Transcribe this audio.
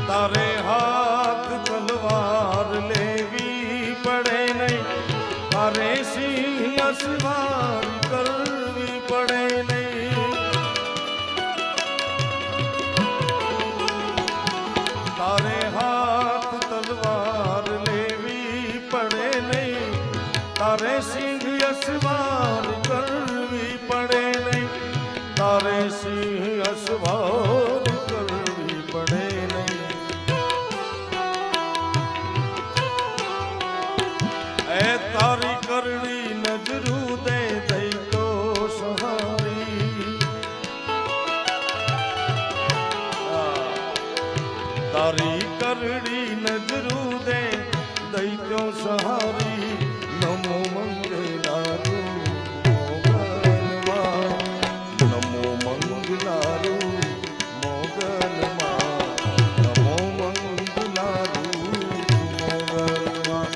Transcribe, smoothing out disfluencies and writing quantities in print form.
તારે હાથ તલવાર લેવી પડે નહીં, તારે સિંહ અસવાર કરવી પડે નહીં. તારે હાથ તલવાર લેવી પડે નહીં, તારે સિંહ અસવાર કરવી પડે નહીં, તારે સિંહ અસવાર કરવી પડે નહીં. એ તારી કરણી નજરું દે દઈ તો સહારી, તારી કરણી નજરું દે દઈ તો સહારી. નમો મંગલા